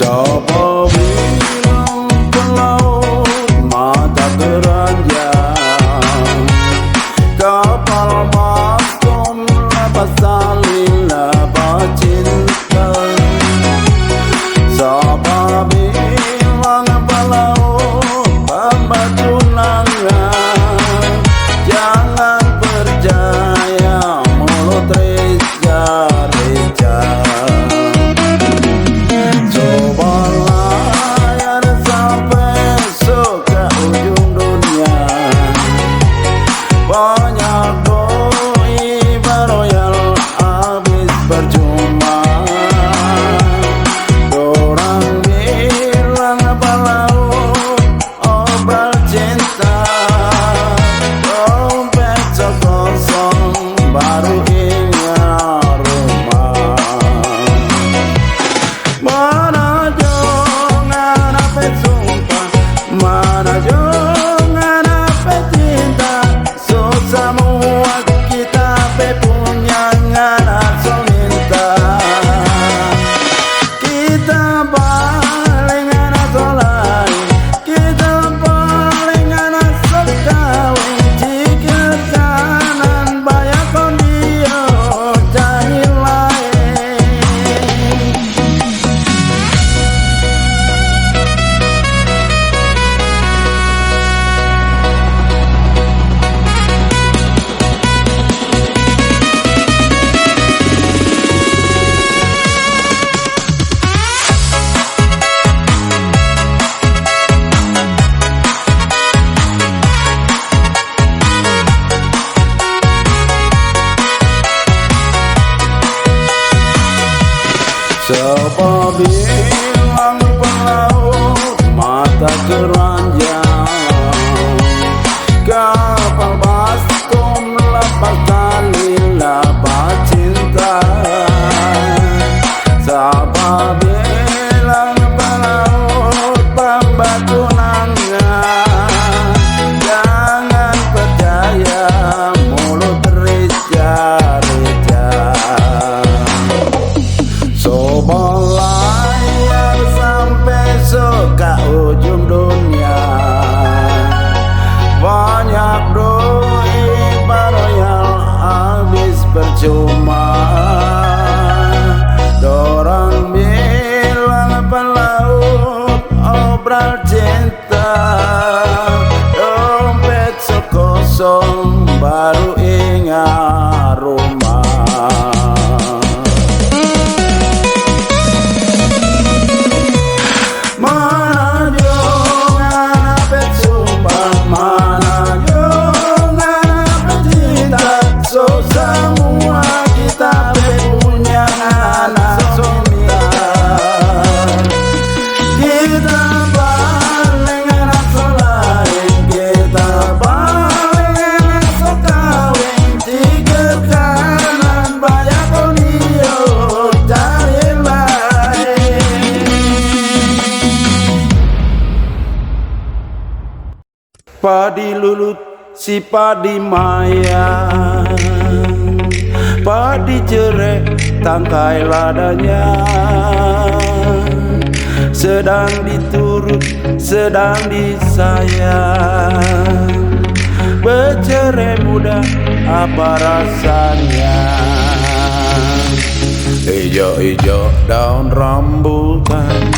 Siapa bilang pelaut mata keranjang, kapal baskom lepas salin lepas cinta. Siapa bilang pelaut pembantu tunangan, jangan percaya mulut reja-reja. Siapa bilang pelaut mata keranjang, kapal baskom lepas tali lepas cinta. Siapa bilang pelaut pembantu tunangan, jangan percaya mulut reja-reja. Layar sampai ke ujung dunia, banyak doi baroyal habis percuma. Dorang bilang pelaut obral cinta, dompet sekosong baru ingat rumah. Semua kita punya anak suntar, kita paling anak selain, kita paling anak sekawin. Tiga kanan banyak konio cari lain. Padi lulut si padi maya, padi cerek tangkai ladanya, sedang diturut sedang disayang. Bercerai muda apa rasanya, ijo-ijo daun rambutan,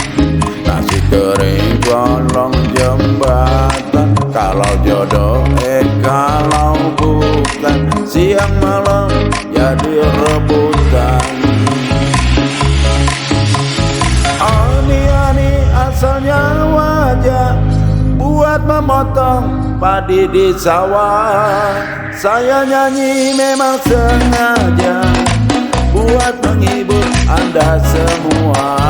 nasi kering kolong jembatan. Kalau jodoh kalau bukan, siang malam jadi rebutan. Ani-ani asalnya wajah buat memotong padi di sawah. Saya nyanyi memang sengaja buat menghibur Anda semua.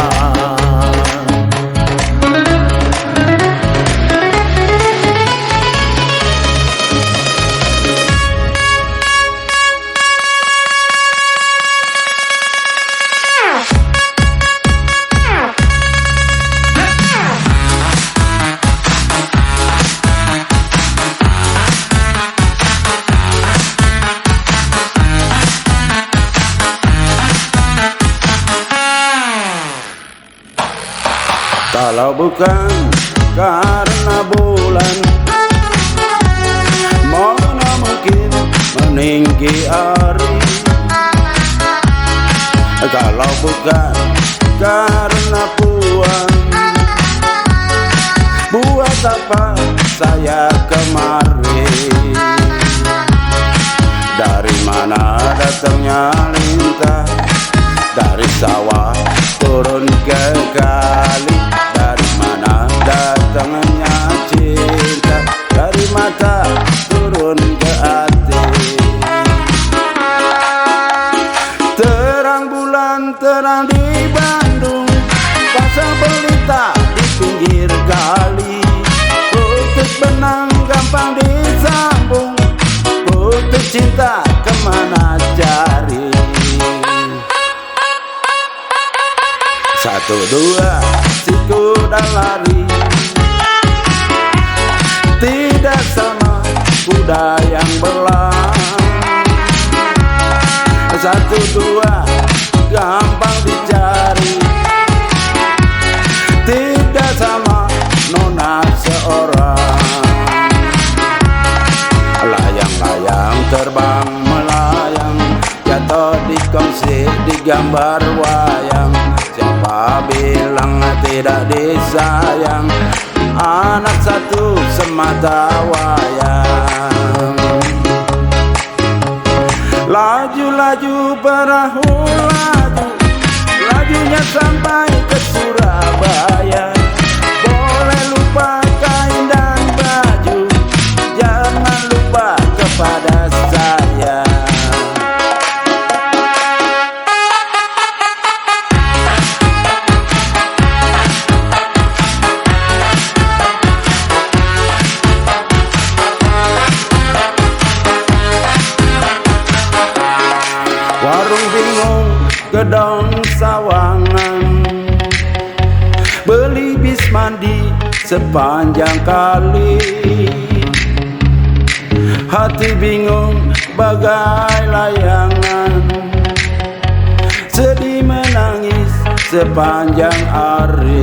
Kalau bukan karena bulan, mana mungkin meninggi hari. Kalau bukan karena puan, buat apa saya kemari? Dari mana datangnya lintah, dari sawah turun ke kali. Dari mana datangnya cinta, dari mata turun ke hati. Terang bulan terang di Bandung, pasang pelita di pinggir kali. Putus benang gampang disambung, putus cinta kemana cari? Satu dua si kuda lari, tidak sama kuda yang belang. Satu dua gampang dicari, tidak sama nona seorang. Layang-layang terbang melayang, jatuh di kongsi di gambar wayang. Siapa bilang tidak disayang, anak satu semata wayang. Laju-laju perahu laju, lajunya sampai ke Surabaya. Boleh lupa kain dan baju, jangan lupa kepada saya. Warung bingung, gedong sawangan, beli bis mandi sepanjang kali. Hati bingung bagai layangan, sedih menangis sepanjang hari.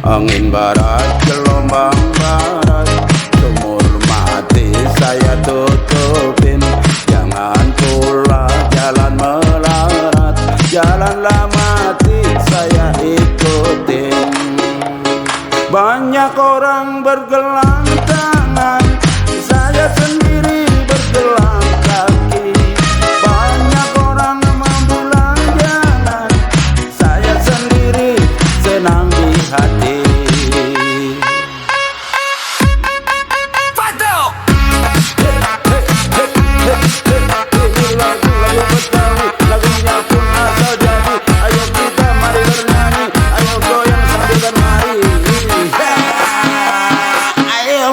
Angin barat, gelombang barat, sumur mati saya tutupin. Jangan pula jalan melarat, jalanlah mati saya ikutin. Banyak orang bergelang tangan, saya sendiri bergelang kaki. Banyak orang membulang jalan, saya sendiri senang di hati. Ayo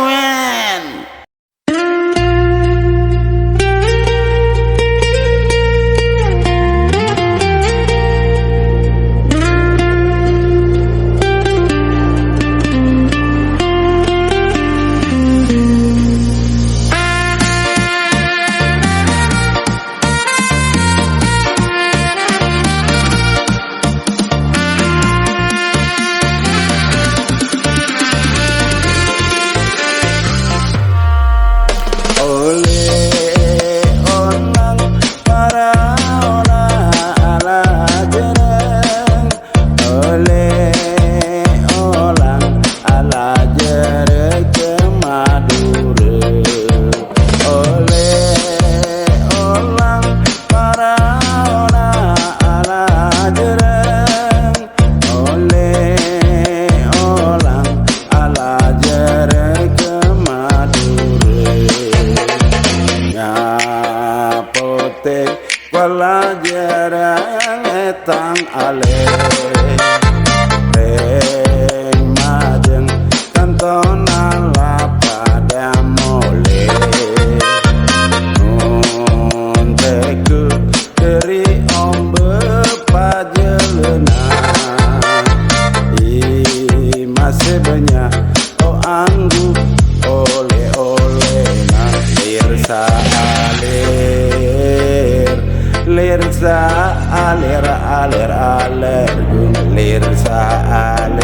lirsa alir,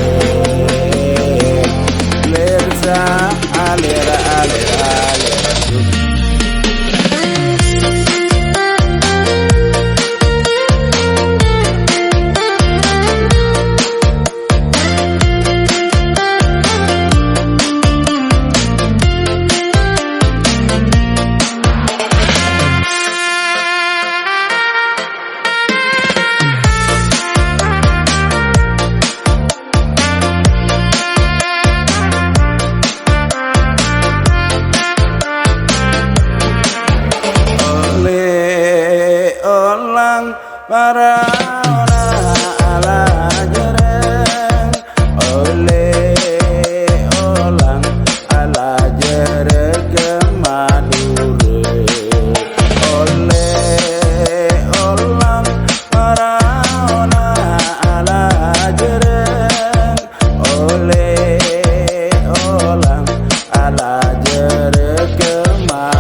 lirsa alir alir alir. Para ala jereng oleh olang ala jereng ke Madura oleh olang para ala jereng oleh olang ala jereng ke Madura.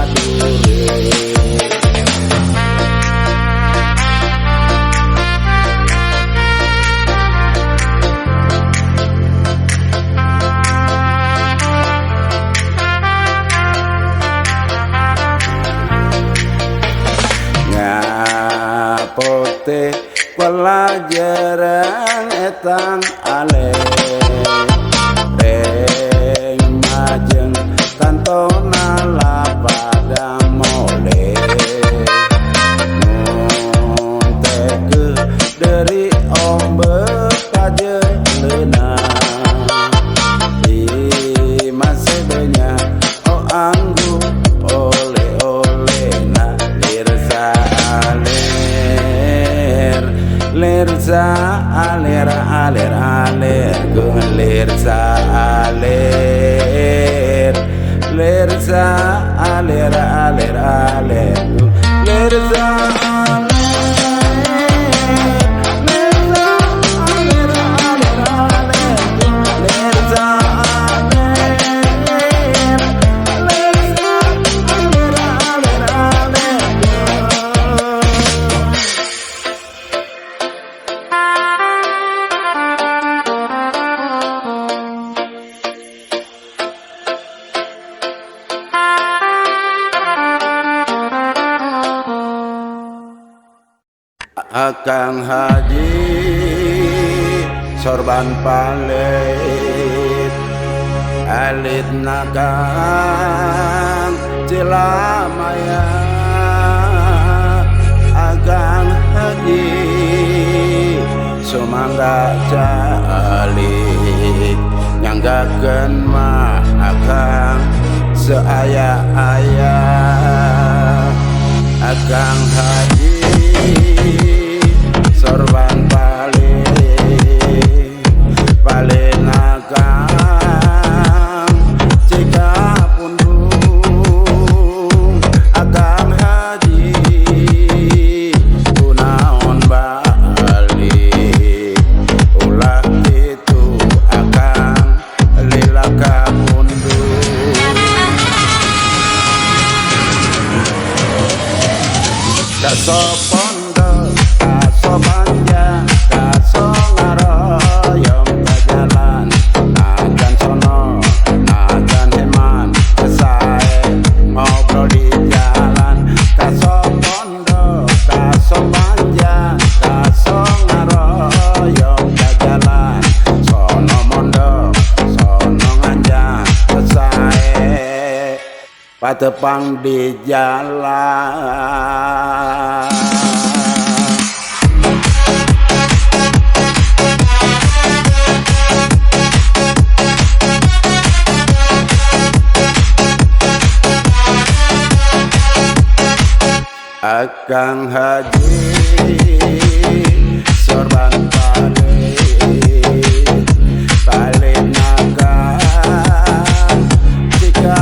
Pote pelajaran etang ale reng majeng kantona la pada mole munteke dari ombe pajeleuna di masebenya oh anggu oleh oleh na lirsa lirsa alir alir alir gue lirsa alir lirsa alir alir alir lirsa Akang Haji sorban palit alit nakang Cilamaya Akang Haji sumangga calik nyanggakeun mah akang seaya-aya Akang Haji sorban paling akang jika pundung Akang Haji kunaon balik ulah itu akang lila ka pundung kasopondo kasobanja kasongaroyong kajalan najan sono najan heman kesae ngobrol di jalan kasopondo kasobanja kasongaroyong kajalan sono mondo sono nganja kesae patepang di jalan. Akang Haji sorban paling nakang jika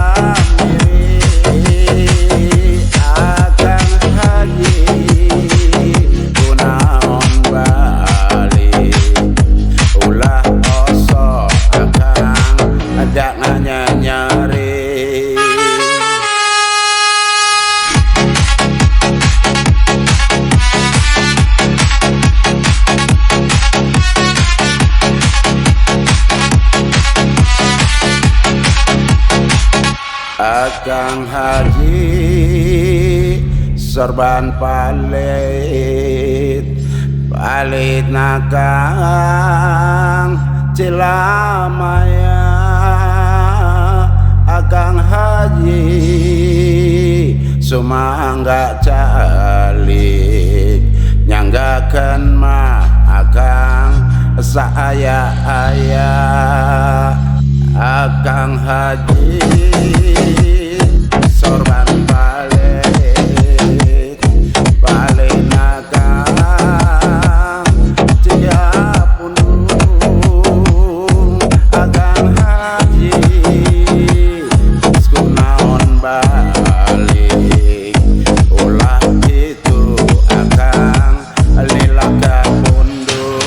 mirip Akang Haji kunaon balik ulah oso akang ada nyari Akang Haji sorban palit nakang Cilamaya. Akang Haji sumangga calik nyanggakan mah akang saaya-aya. Akang Haji sorban balik nakang Ciapundung. Akang Haji kunaon balik ulah itu akang lila kapundung.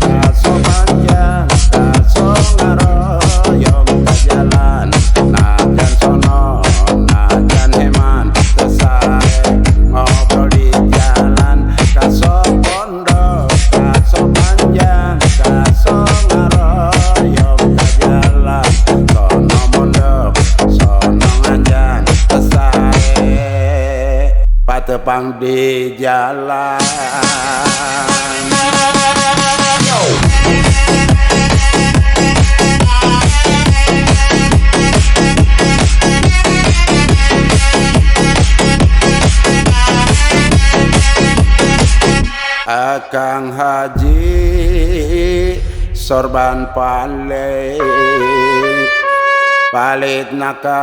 Kaso panjang, kaso ngaroyong ka jalan, najan sono, najan heman, tesae ngobrol di jalan. Kaso pondok, kaso panjang, kaso ngaroyong ka jalan, sono mondok, sono nganjan, tesae patepang di jalan. Akang Haji sorban palit nakang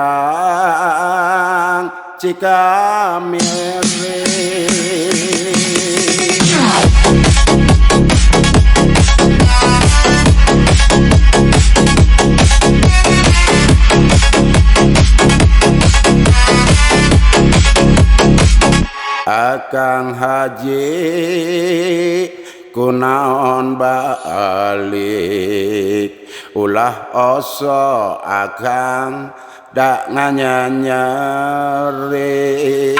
Cikamiri. Akang Haji kunaon balik ulah oso akang dak nganyanyeri.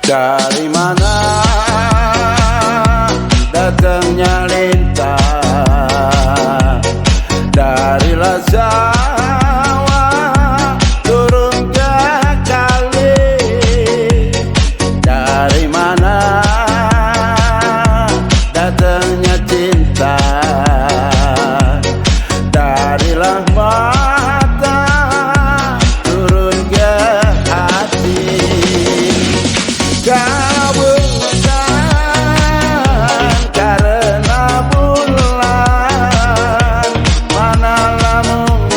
Dari mana datangnya lintah, dari Lazawa turun ke kali. Dari mana datangnya cinta, darilah mata turun ke hati. Bukan karena bulan, mana lamun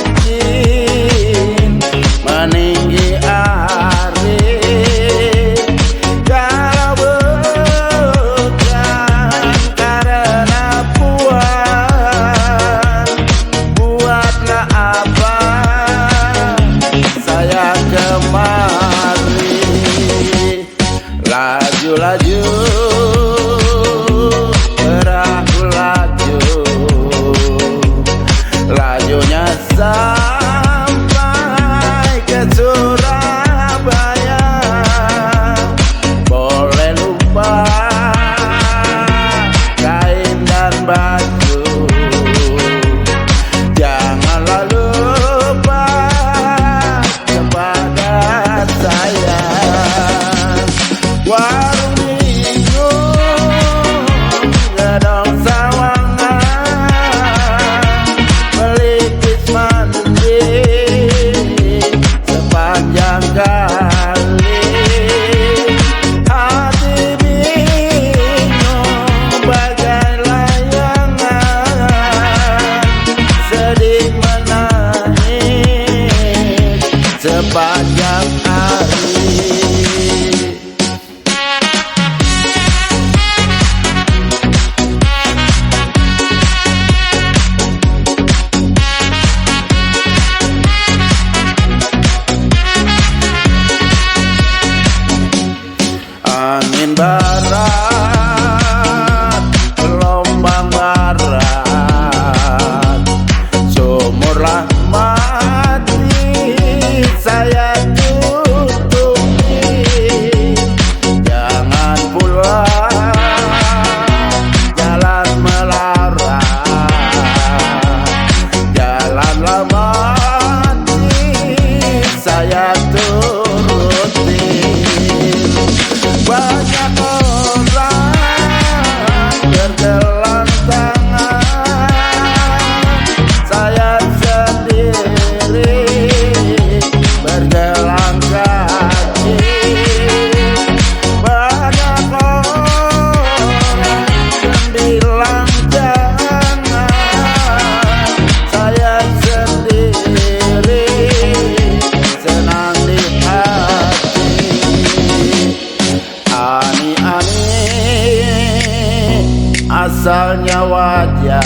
asalnya wajar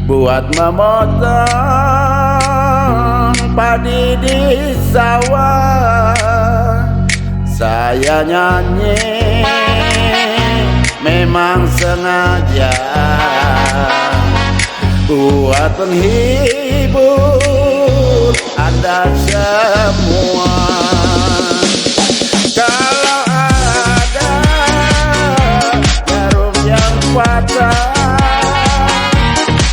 buat memotong padi di sawah. Saya nyanyi memang sengaja buat menghibur Anda semua. Kalau ada jarum yang patah,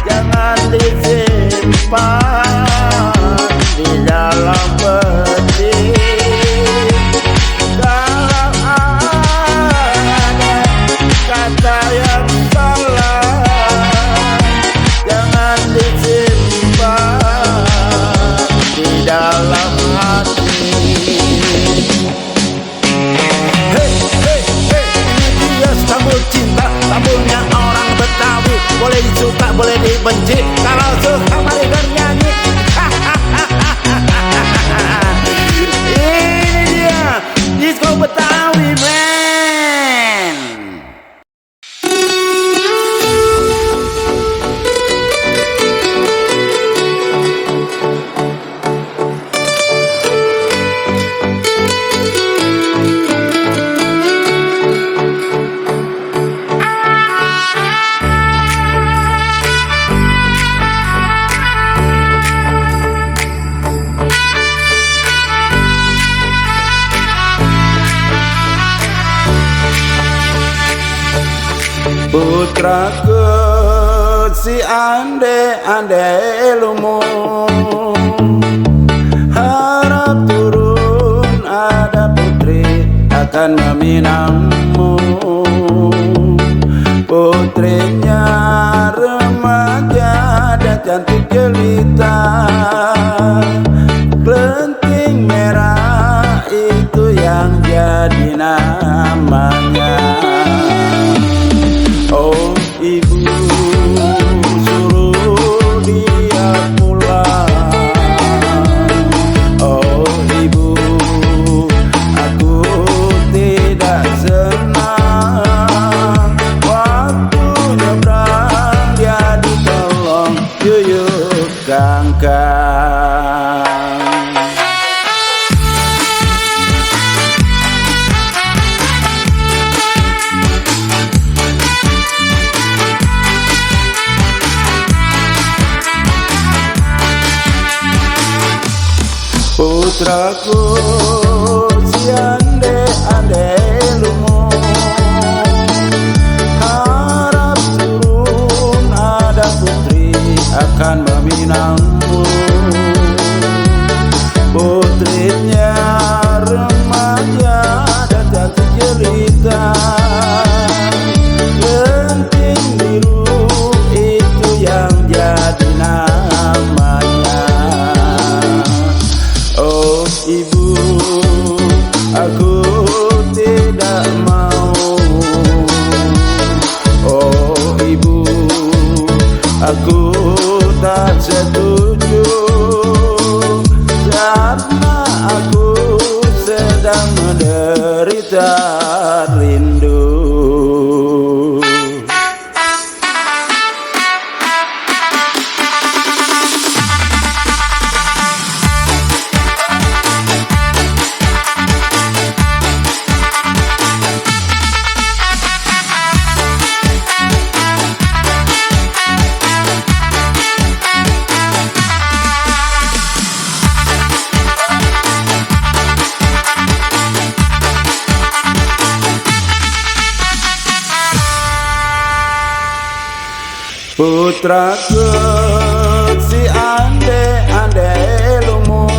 jangan disimpan di dalam peti. Kalau ada kata yang salah, jangan disimpan di dalam hati. Sambul cinta, sambulnya orang Betawi. Boleh disuka, boleh dibenci. Kalau suka mari bernyanyi. Ini dia disco Betawi, men. Putraku si ande lumu, harap turun ada putri akan meminangmu. Putrinya remaja dan cantik jelita, kelenting merah itu yang jadi namanya. Oh ibu, suruh dia pulang. Oh ibu, aku tidak senang waktu nyebrang dia ditolong yuyuk kangkang. Putraku si ande lumu, harap turun ada putri akan meminangmu. Putrinya remaja dan cantik jelita, kelenting biru itu yang jadi namanya. Oh ibu, aku tidak mau. Oh ibu, aku tak setuju, karena aku sedang menderita rindu. Putraku si ande lumu,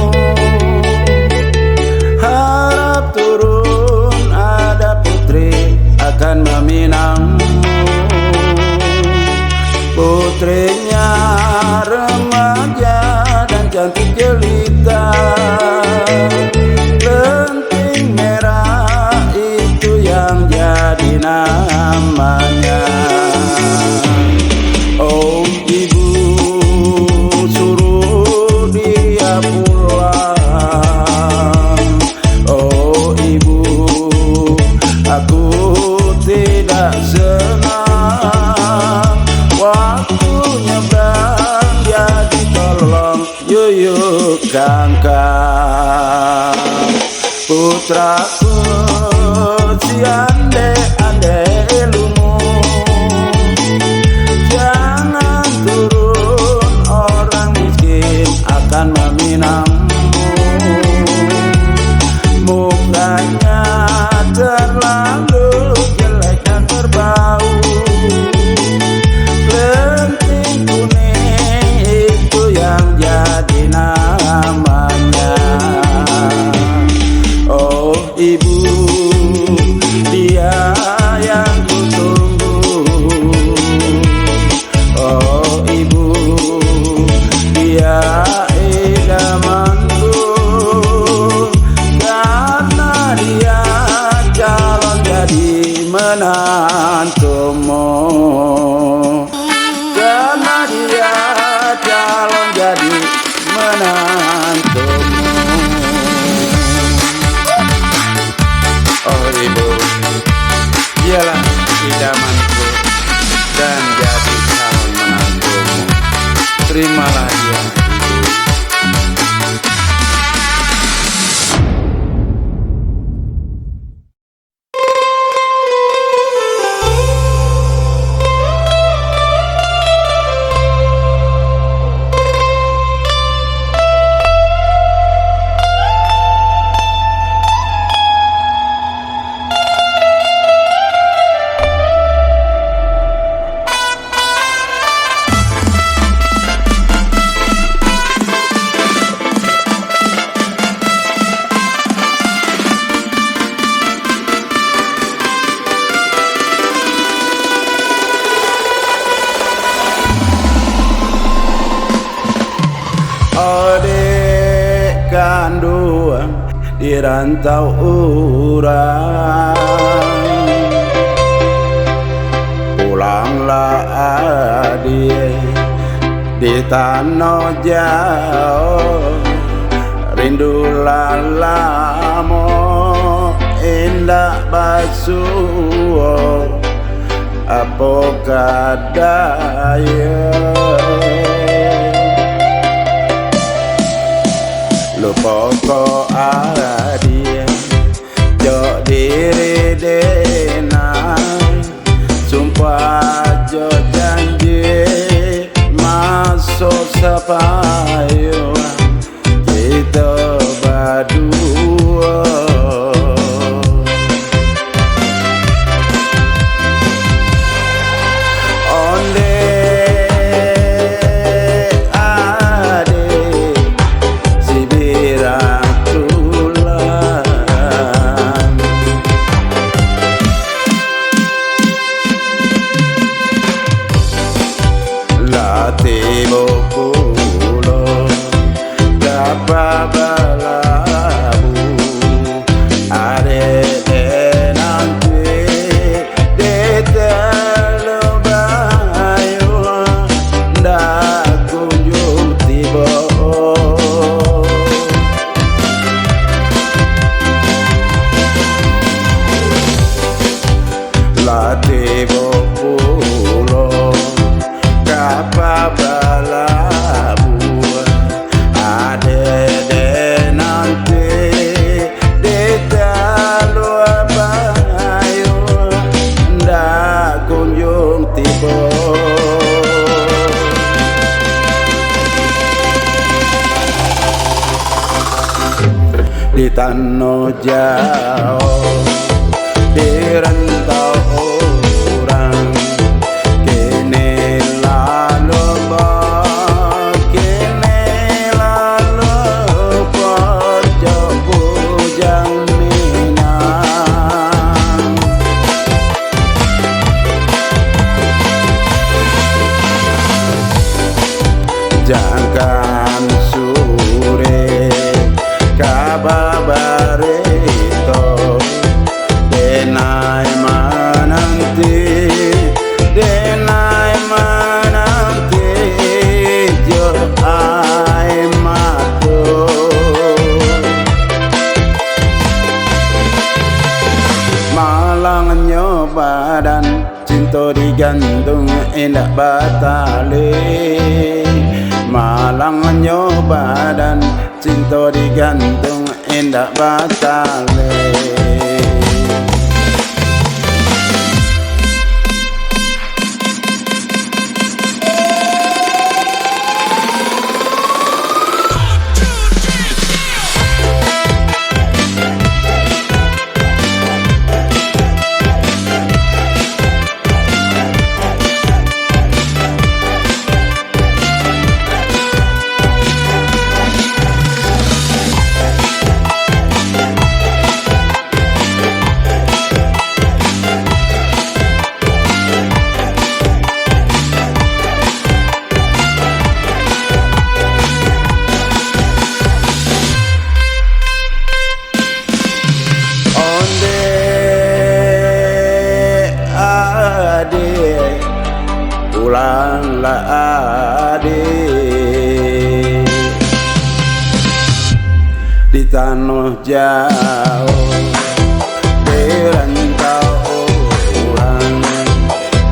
harap turun ada putri akan meminangmu. Putrinya remaja dan cantik jelita, kelenting merah itu yang jadi namanya. Oh ibu, suruh dia pulang. Oh ibu, aku tidak sangka putraku si ande lumu, jangan turun, orang miskin akan meminangmu. Mukanya terlalu jelek dan berbau, lenting kuning itu yang jadi namanya. Oh ibu, dia yang kutunggu. Oh ibu, dia idamanku, karena dia calon jadi menantumu. Karena dia calon jadi menantumu. Oh ibu, dialah idamanku dan jadi calon menantumu. Terimalah dia, ibu. Adik kandung di rantau urang, pulanglah adik di tanah jauh. Rindulah lamo indah basuh, apa kadaya lupa ko adia jo diri denai, sumpah jo janji masuk sapayo kita berdua. Tibo pulo dapat balabu, are nanti detelo bayu ndak kunjung tiba. La tibo pulo apa balabu, ada nanti di talua bayu ndak kunjung tiba. Di tanah jauh di rantau orang, kini lalu pojok bujang Minang. Jangan sore kabarito denai mananti jo ai mato. Malang nyobadan cinta digantung indah batale. Malang nyobadan cinta digantung indah batale. Pulanglah adik di tanah jauh di rantau orang,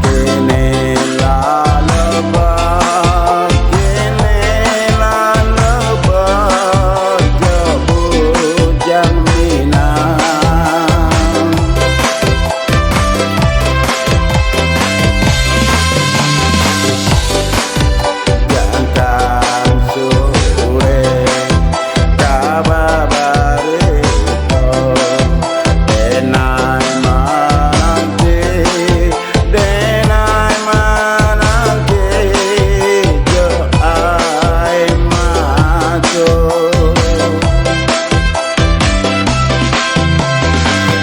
kini lah lebah, kini lah lebah jauh jaminan.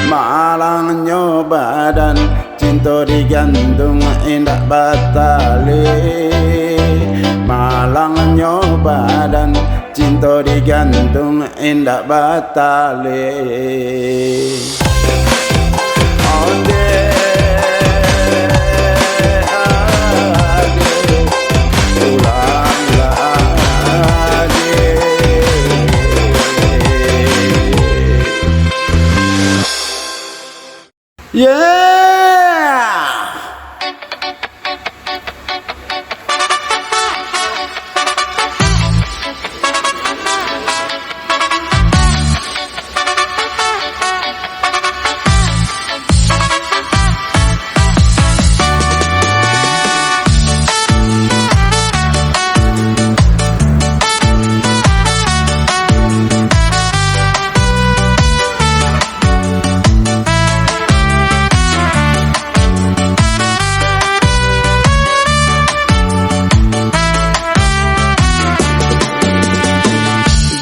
Malangnya badan cinta digantung indah batale. Malangnya badan cinta digantung indah batale. Yeah!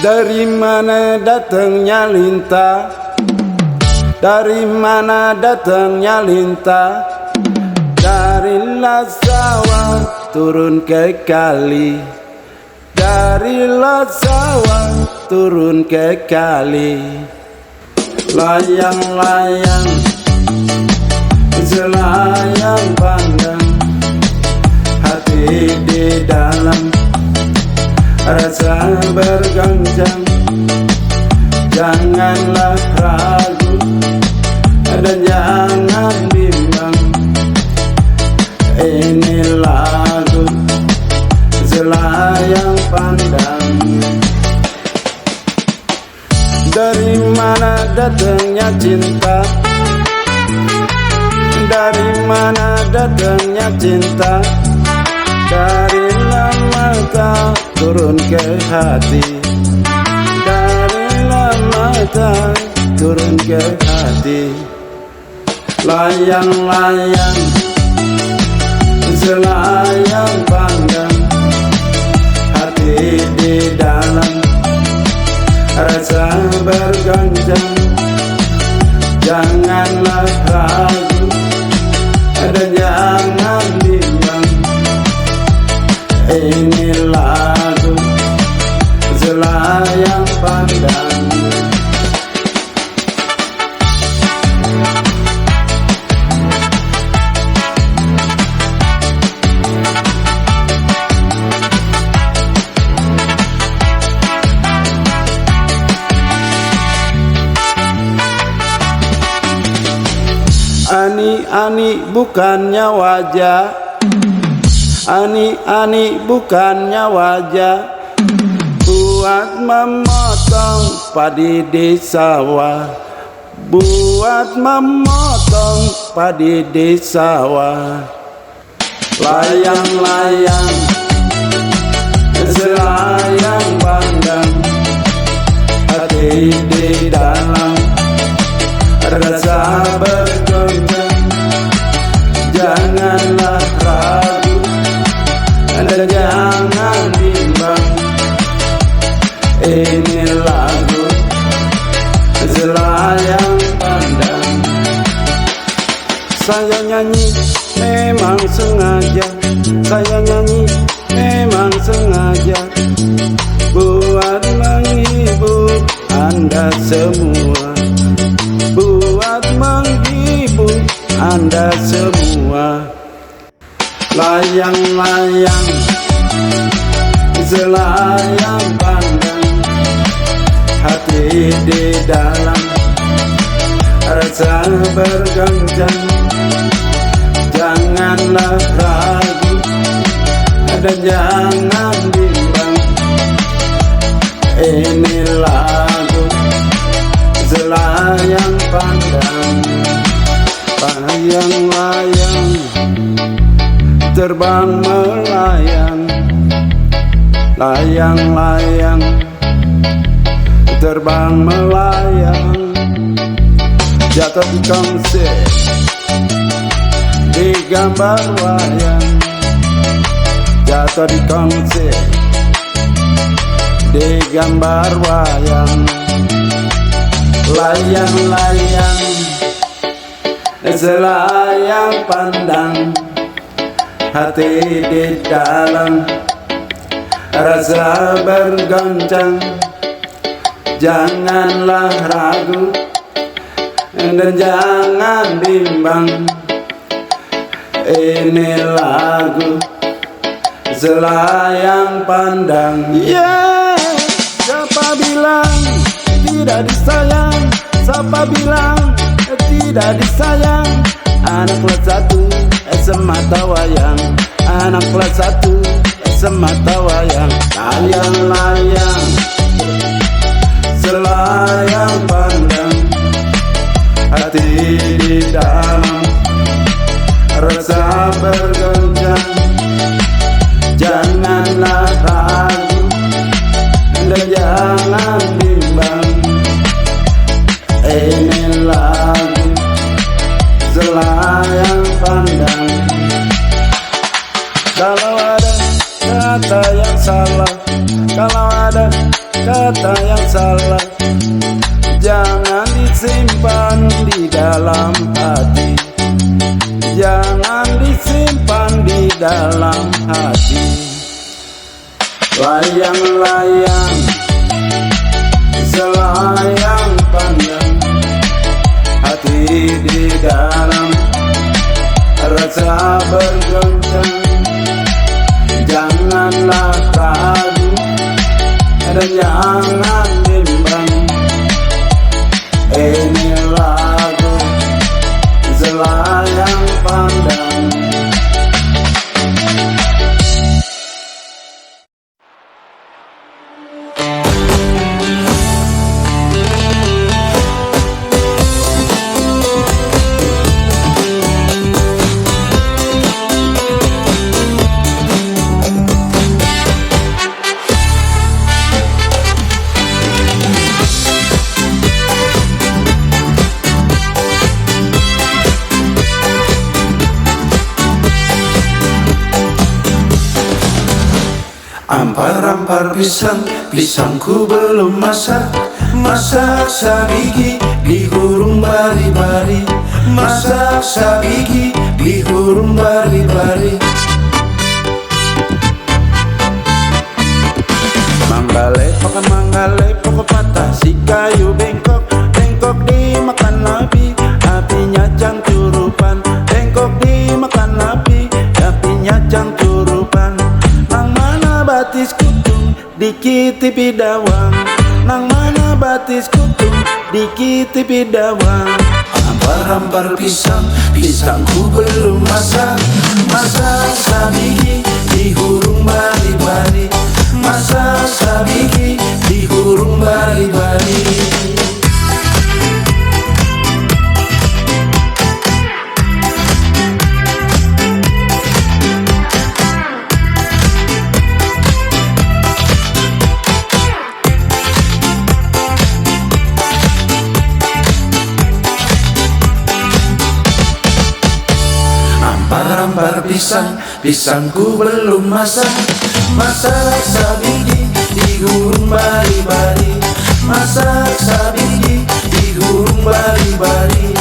Dari mana datangnya lintah? Dari mana datangnya lintah? Dari sawah turun ke kali. Dari sawah turun ke kali. Layang-layang selayang pandang, hati di dalam rasa bergoncang. Janganlah ragu dan jangan bimbang, ini lagu selayang pandang. Dari mana datangnya cinta? Dari mana datangnya cinta? Dari mata turun ke hati. Dari mata turun ke hati. Layang-layang selayang pandang, hati di dalam rasa bergoncang. Janganlah ragu dan jangan bimbang, ini lagu selayang pandang. Ani-ani bukannya wajah, ani-ani bukannya wajah, buat memotong padi di sawah, buat memotong padi di sawah. Layang-layang selayang pandang, hati di dalam rasa bergoncang. Janganlah ragu dan jangan bimbang, ini lagu selayang pandang. Saya nyanyi memang sengaja, saya nyanyi memang sengaja, buat menghibur Anda semua, buat menghibur Anda semua. Layang-layang selayang pandang, hati di dalam rasa bergoncang. Janganlah ragu dan jangan bimbang, ini lagu selayang pandang. Layang-layang terbang melayang, layang-layang terbang melayang. Jatuh di konsep, di gambar wayang, jatuh di konsep, di gambar wayang. Layang-layang selayang pandang, hati di dalam rasa bergoncang. Janganlah ragu dan jangan bimbang, ini lagu selayang pandang. Yeah, siapa bilang tidak disayang? Siapa bilang tidak disayang? Anak kelas 1 semata wayang, anak kelas 1 semata wayang. Layang-layang selayang pandang, hati di dalam rasa bergoncang. Janganlah ragu dan jangan bimbang, ini lagu selayang pandang. Kalau ada kata yang salah, kalau ada kata yang salah, jangan disimpan di dalam hati, jangan disimpan di dalam hati. Layang-layang selayang pandang, hati di dalam rasa bergoncang. Janganlah ragu dan jangan bimbang, ini lagu selayang pandang. Ampar-ampar pisang, pisangku belum masak. Masak sabigi di hurung bari-bari, masak sabigi di hurung bari-bari. Manggale pokok patah, si kayu bengkok, bengkok dimakan api, apinya canturupan. Bengkok dimakan api, apinya canturupan. Nang mana batis kutung, dikiti pidawang. Nang mana batis kutung, dikiti pidawang. Ampar-ampar pisang, pisangku belum masak. Masak sabigi di hurung bari-bari, masak sabigi pisang, pisangku belum masak. Masak sabiji di gurun bari-bari, masak sabiji di gurun bari-bari.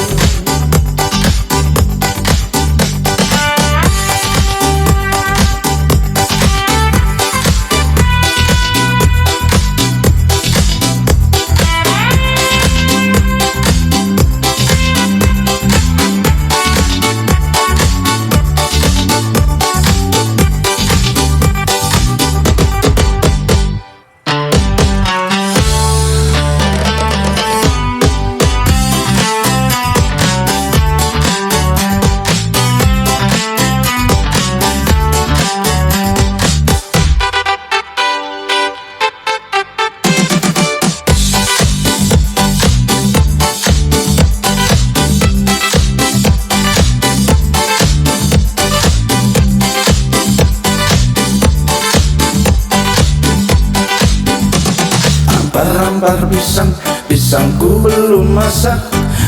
Ampar pisang, pisangku belum masak.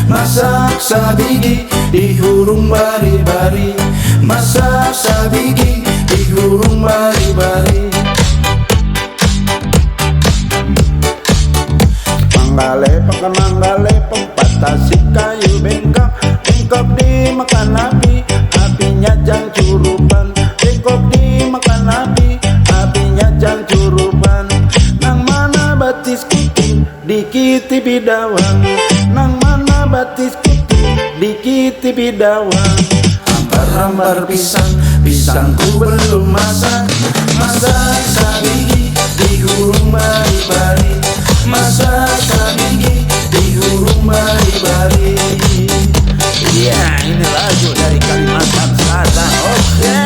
Masak sabiji di hurung bari-bari, masak sabiji di hurung bari-bari. Manggalepong, manggalepong, patasi kayu bengkok, bengkok dimakan api, apinya jang curupan. Bengkok dimakan api, apinya jang curupan. Nang mana batis kuting dikiti bidawang, nang mana batis kuting dikiti bidawang. Ambar-ambar pisang, pisangku belum masak. Masak sabiji di hurung bari-bari, masak sabiji di hurung bari-bari. Ya, ini lagu dari Kalimantan Selatan. Oke,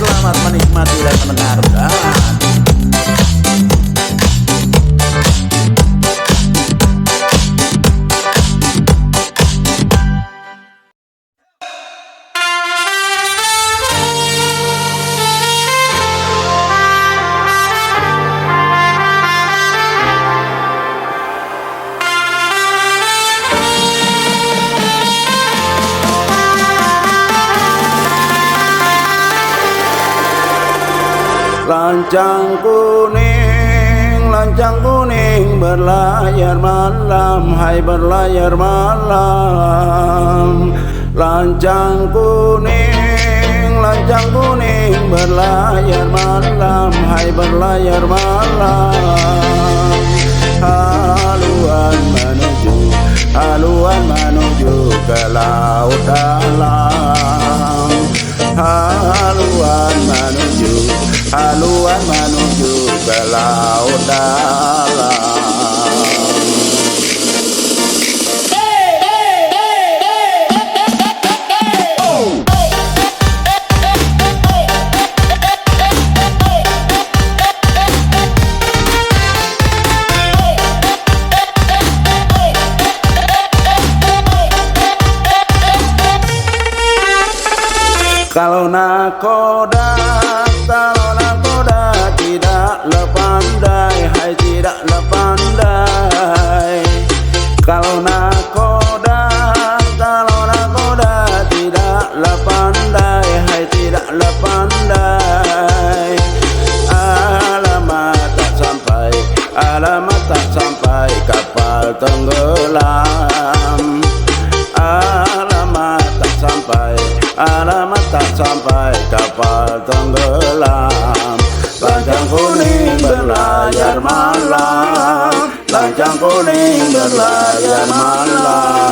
selamat menikmati dan mendengarkan. Lancang kuning berlayar malam, hai berlayar malam. Lancang kuning berlayar malam, hai berlayar malam. Haluan menuju ke laut dalam. Haluan menuju ke laut dalam. Kalau nakoda tidak lepandai, hai tidak lepandai. Kalau nakoda tidak lepandai, hai tidak lepandai. Alamat tak sampai kapal tenggelam. Alamat tak sampai kapal tenggelam. Lancang kuning berlayar malam, lancang kuning berlayar malam.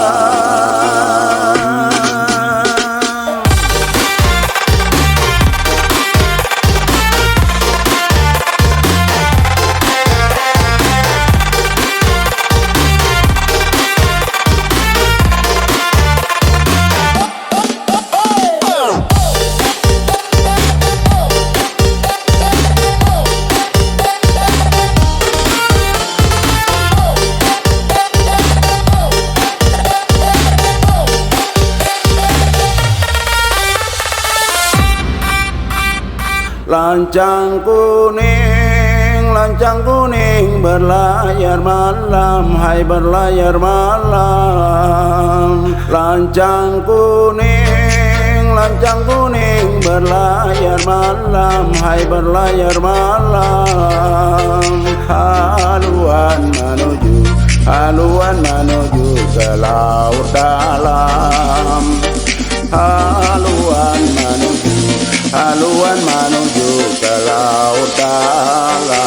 Lancang kuning berlayar malam, hai berlayar malam. Lancang kuning berlayar malam, hai berlayar malam. Haluan menuju ke laut dalam. Haluan menuju ke laut dalam.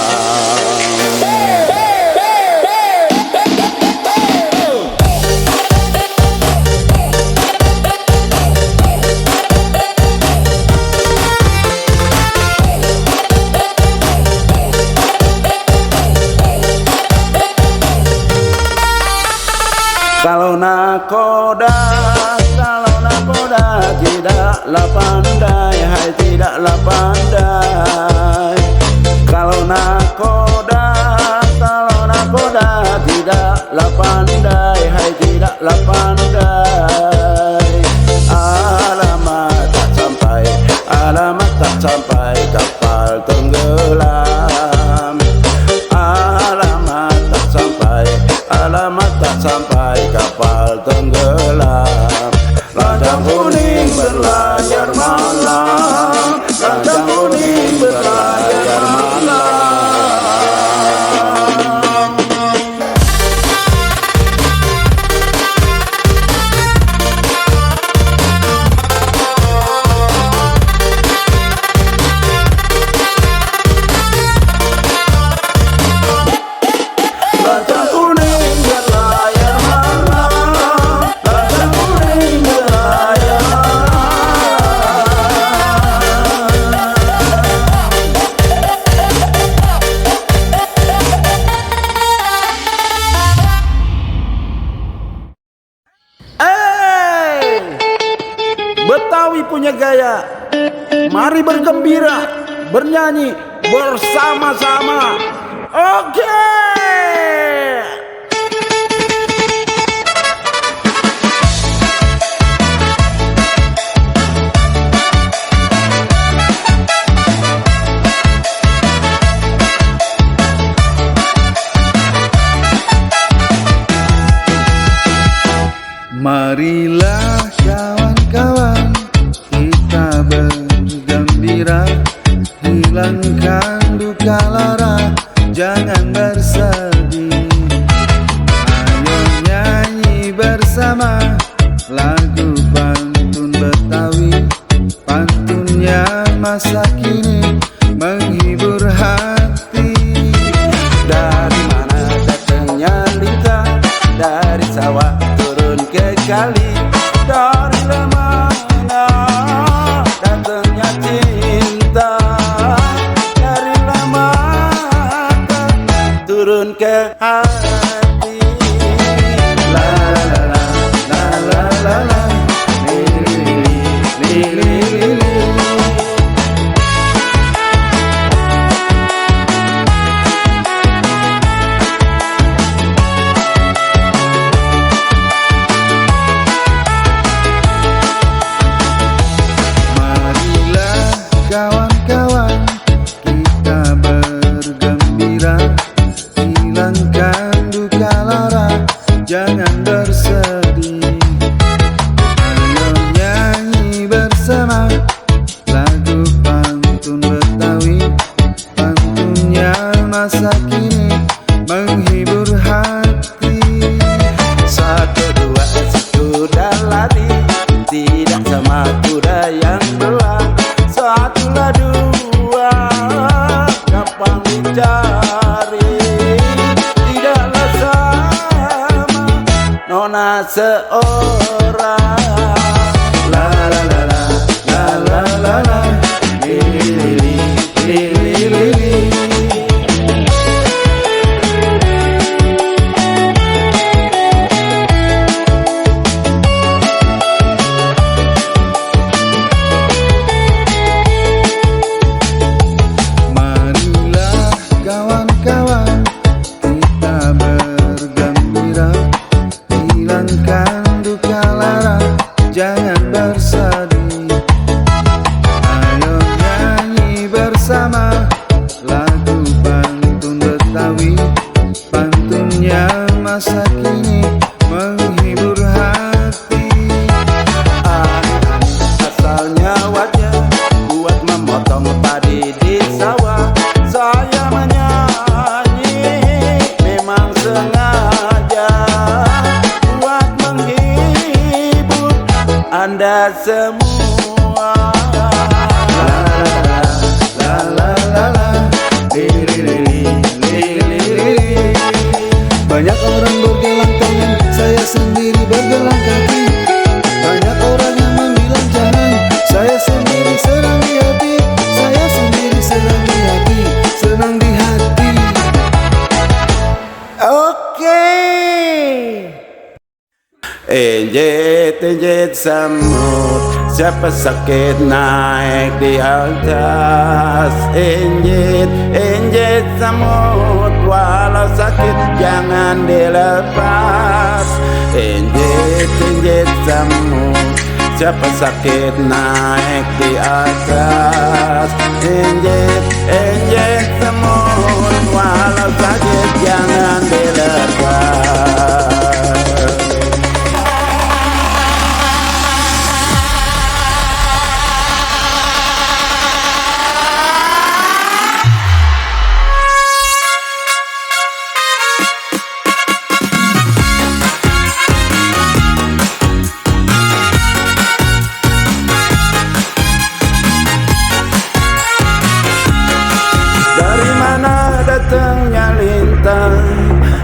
Kalau nakoda tidaklah pandai, hai tidaklah pandai. Kalau nakoda tidaklah pandai, hai tidaklah pandai. Alamat tak sampai kapal tenggelam. Alamat tak sampai kapal tenggelam. Lajang kuning berlayar malam, lajang kuning berlayar malam. Lajang kuning berlayar malam, lajang kuning berlayar Betawi punya gaya. Mari bergembira, bernyanyi bersama-sama. Oke. Marilah kawan-kawan, kita bergembira, hilangkan duka lara, jangan bersedih. Ayo nyanyi bersama lagu pantun Betawi, pantunnya masa kini menghibur hati. Dari mana datangnya lintah, dari sawah turun ke kali. Dari mana datangnya cinta, dari mana turun ke hati. La la la la la la la la, li li li li li li. Kawan-kawan, kita bergembira, hilangkan duka lara, jangan bersedih. Ayo nyanyi bersama lagu pantun Betawi, pantunnya masa kini menghibur hati. Satu dua sudah lari, tidak sama kuda yang belah. Satulah dua, gampang dicari, tidaklah sama nona seorang. La la la la la la la la, li li li li li li li. Kawan-kawan, kita bergembira, hilangkan duka lara, jangan bersedih. Ayo nyanyi bersama lagu pantun Betawi, pantunnya masa kini menghibur hati. Asalnya wajah lontong padi di sawah. Saya menyanyi memang sengaja buat menghibur Anda semua. La la la la, li li li li li li. Banyak orang bergelang tangan, saya sendiri bergelang kaki. Banyak orang yang membilang jangan, saya sendiri senang di hati. Saya sendiri senang di hati, senang di hati. Oke. Enjet semut, siapa sakit naik di atas. Enjet semut, walau sakit jangan dilepas. Enjet semut, siapa sakit naik di atas. Enjet semut, walau sakit jangan dilepas. Datangnya lintang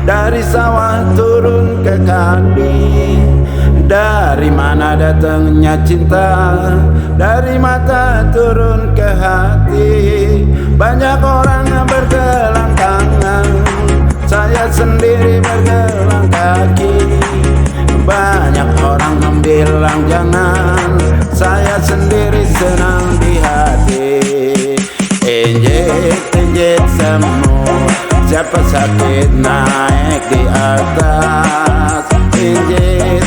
dari sawah turun ke kami. Dari mana datangnya cinta dari mata turun ke hati. Banyak orang bergelang tangan, saya sendiri bergelang kaki. Banyak orang membilang jangan, saya sendiri senang di hati. Enjet semut, siapa sakit naik di atas. Enjet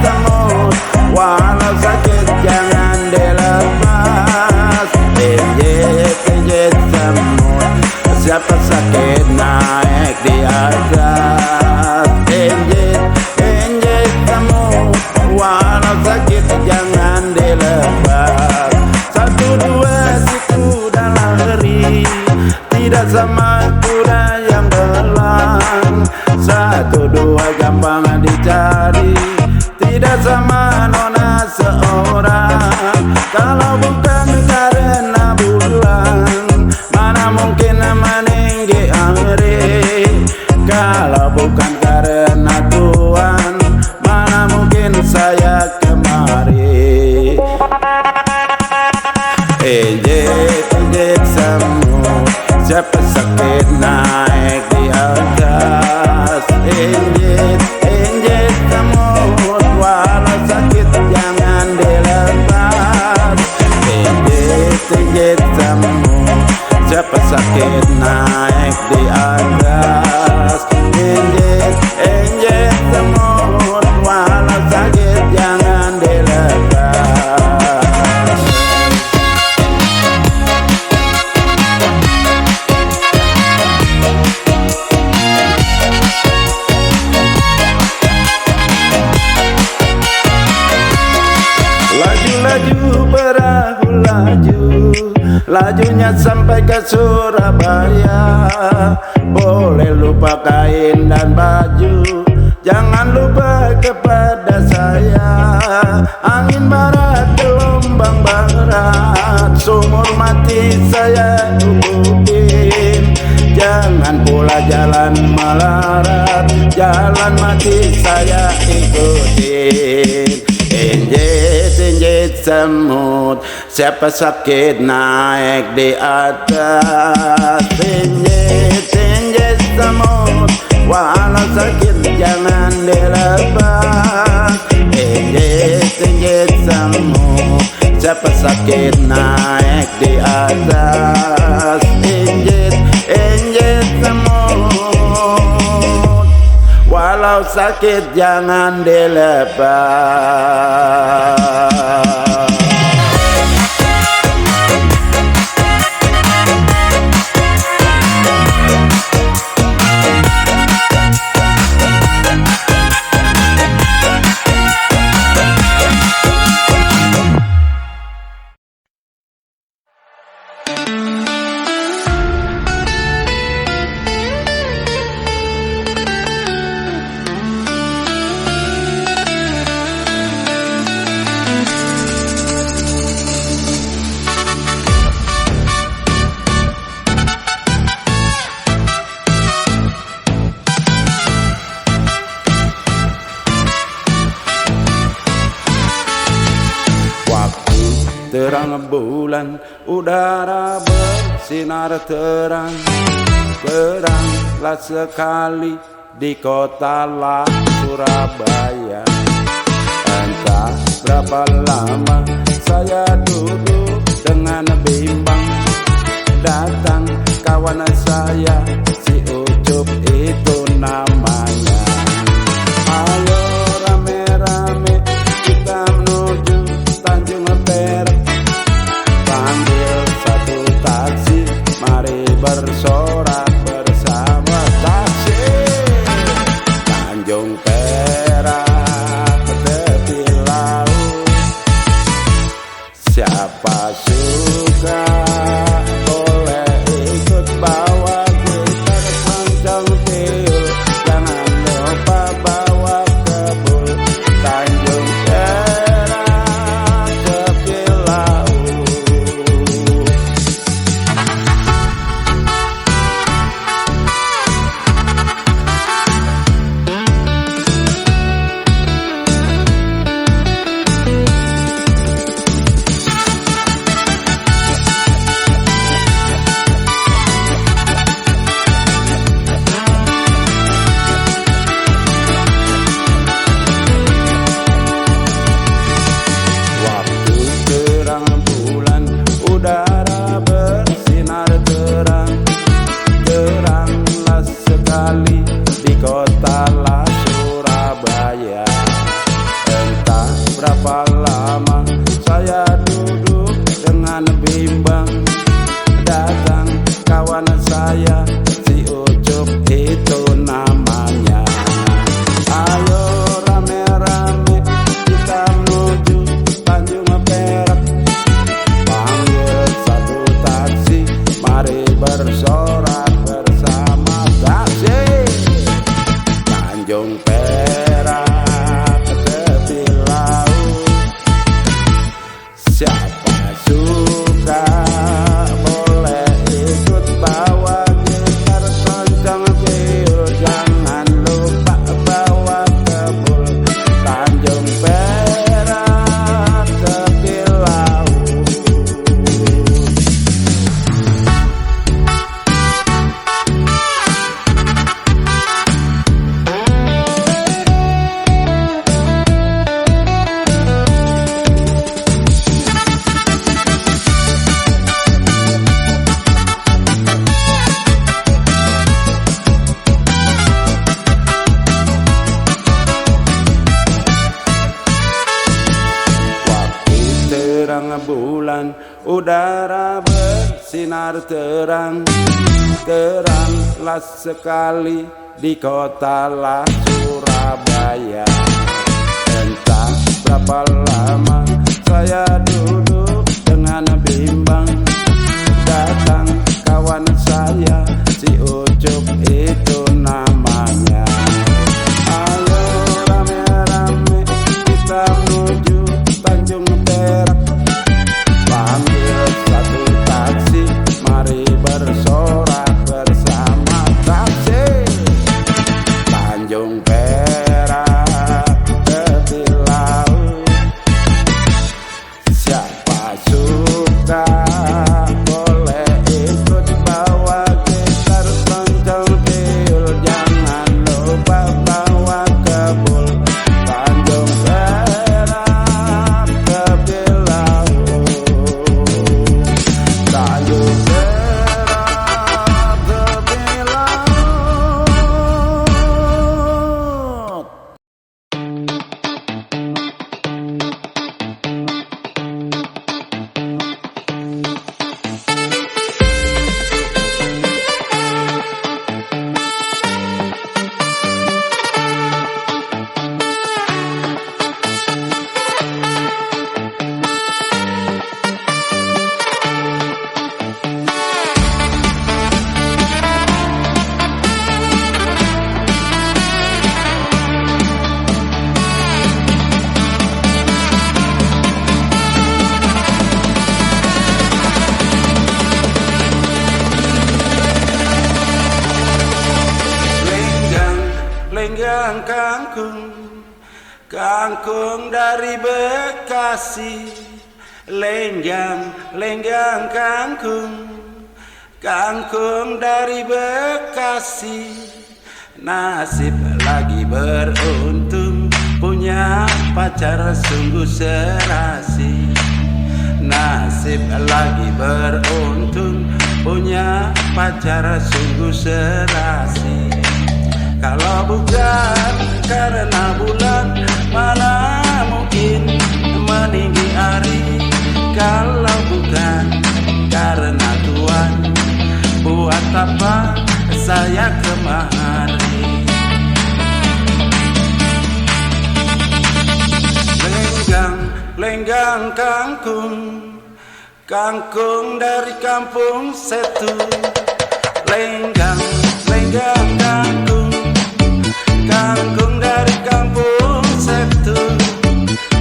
semut, walau sakit jangan dilepas. Enjet semut, siapa sakit naik di atas. Enjet semut, walau sakit jangan dilepas. Satu dua si kuda lari, tidak sama kuda yang belang. Satu dua gampang dicari, tidak sama nona seorang. Kalau bukan karena bulan, mana mungkin meninggi hari. Kalau bukan karena Tuhan, mana mungkin saya kemari. Enjet semut, siapa sakit naik di atas. Enjet semut, walau sakit jangan dilepas. Enjet semut, siapa sakit naik di atas. Enjet semut, walau sakit jangan dilepas. Laju perahu laju, lajunya sampai ke Surabaya. Boleh lupa kain dan baju, jangan lupa kepada saya. Angin barat, gelombang barat, sumur mati saya ikutin. Jangan pula jalan melarat, jalan mati saya ikutin. Enjet semut, siapa sakit naik di atas. Enjet semut, walau sakit jangan dilepas. Enjet semut, siapa sakit naik di atas. Enjet semut, walau sakit jangan dilepas. terang bulan, udara bersinar terang. Teranglah sekali di kota lah Surabaya. Entah berapa lama saya duduk dengan bimbang. Datang kawan saya, si Ucup itu namanya. Ayo rame-rame kita menuju Tanjung Perak. Panggil satu taksi, mari bersorak bersama taksi. Tanjung Perak tepi laut, siapa suka boleh ikut bawa gitar kencang tiul. Jangan lupa bawa kebul. Tanjung Perak tepi laut. Waktu terang bulan, udara bersinar terang. Teranglah sekali di kota lah Surabaya. Entah berapa lama saya duduk dengan bimbang. Datang kawan saya, si Ucup itu namanya. Ayo rame-rame kita menuju Tanjung Perak. Panggil satu taksi, mari bersorak bersama taksi. Tanjung Perak tepi laut, siapa suka boleh ikut bawa gitar kencang tiul. Jangan lupa bawa kebul. Tanjung Perak tepi laut. Waktu terang bulan, udara bersinar terang. Teranglah sekali di kota lah Surabaya. Entah berapa lama saya duduk dengan bimbang. Datang kawan saya, si Ucup itu namanya. Ayo rame-rame kita menuju Tanjung Perak. Panggil satu taksi, mari bersorak bersama taksi. Tanjung Perak tepi laut, siapa suka boleh ikut bawa gitar kencang tiul. Jangan lupa bawa kebul. Tanjung Perak tepi laut. Tanjung Perak tepi laut. Lenggang kangkung, kangkung dari Bekasi. Lenggang kangkung dari Bekasi. Nasib lagi beruntung, punya pacar sungguh serasi. Nasib lagi beruntung, punya pacar sungguh serasi. Kalau bukan karena bulan, mana mungkin meninggi hari. Kalau bukan karena Tuhan, buat apa saya kemari. Lenggang kangkung dari kampung Setu. Lenggang kangkung dari kampung Setu.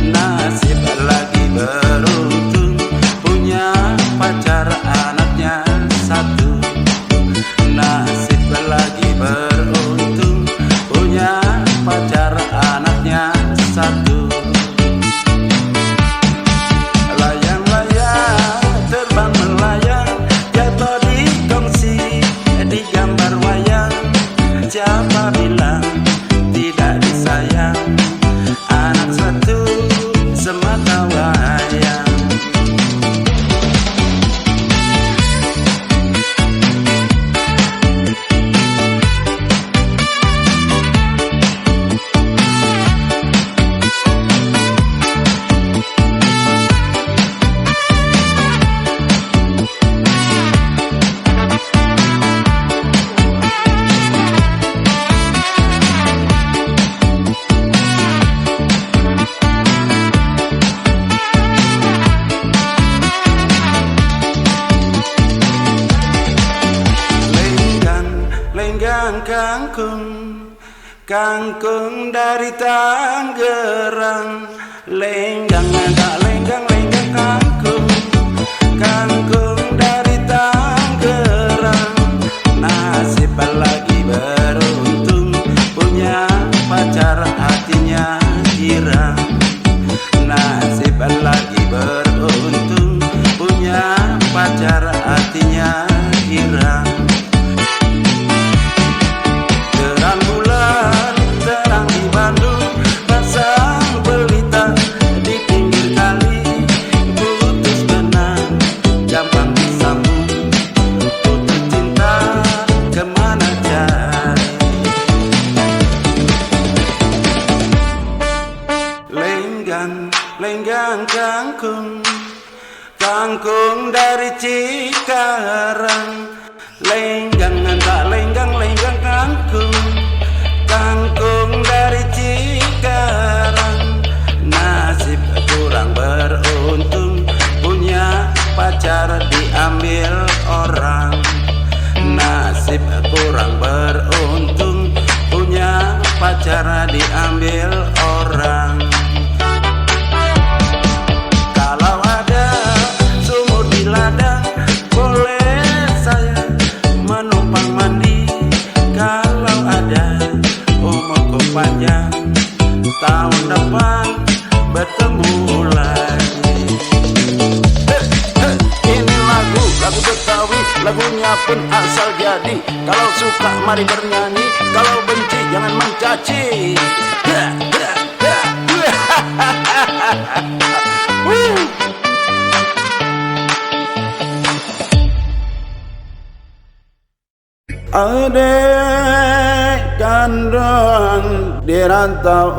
Nasib lagi beruntung, punya pacar anaknya satu. Nasib lagi beruntung, punya pacar anaknya satu. Layang-layang terbang melayang, jatuh di kongsi, di gambar wayang. Siapa bilang tidak disayang, anak satu semata wayang. Kangkung dari Tangerang. Lenggang kangkung dari Tangerang. Nasib lagi beruntung, punya pacar hatinya girang. Nasib lagi beruntung, punya pacar hatinya girang. Lenggang kangkung dari Cikarang. Lenggang kangkung dari Cikarang. Nasib kurang beruntung, punya pacar diambil orang. Nasib kurang beruntung, punya pacar diambil orang. Panjang tahun depan bertemu lagi. Ini lagu Betawi, lagunya pun asal jadi. Kalau suka mari bernyanyi, kalau benci jangan mencaci. Adek kandang di rantau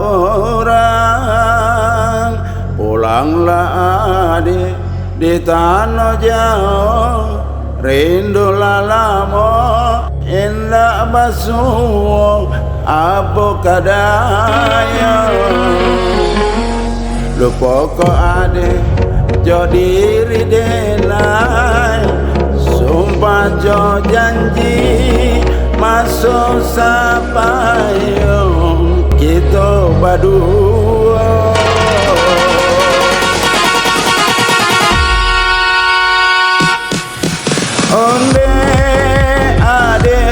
orang, pulanglah adik di tanah jauh. Rindu lalamo indah basuh apa kadaya. Lupa ko adik jo diri denai, sumpah jo janji masuk sapayong kita berdua. Onde ade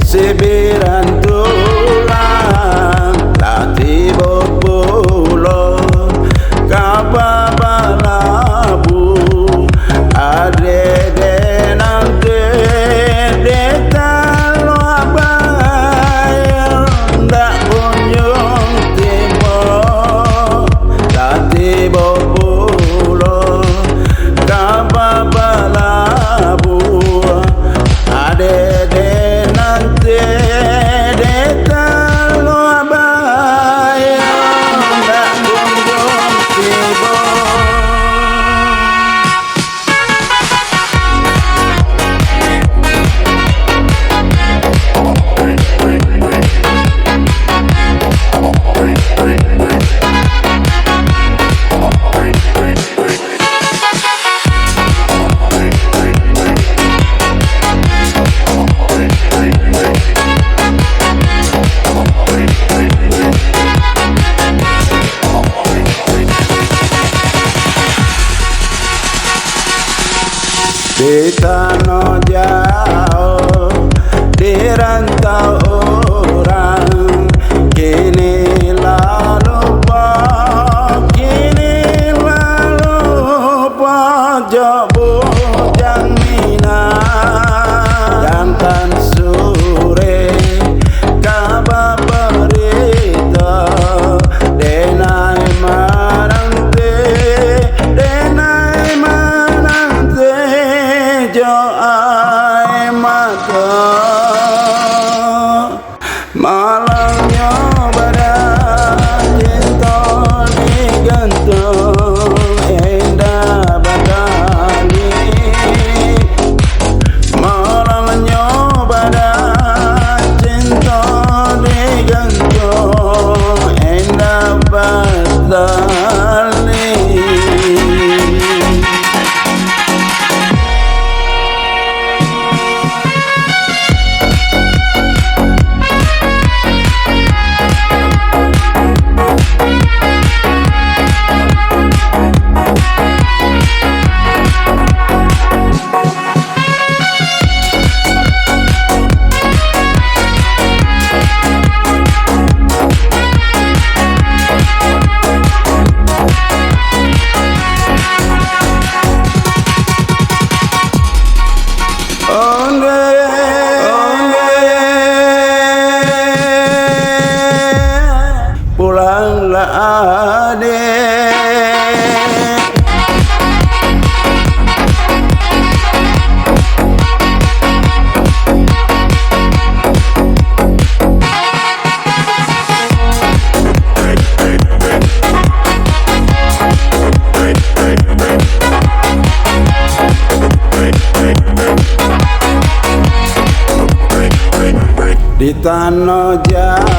sibiran tulang tati bobulo kababala di tanah jauh, di rantau orang, kini lupa jobo jamina, jangan sore kabar berita, denai marante jo ai mata malamnya badan cinta digantung indah badani malamnya badan cinta digantung indah badani. Pulanglah adik, di tanah jauh.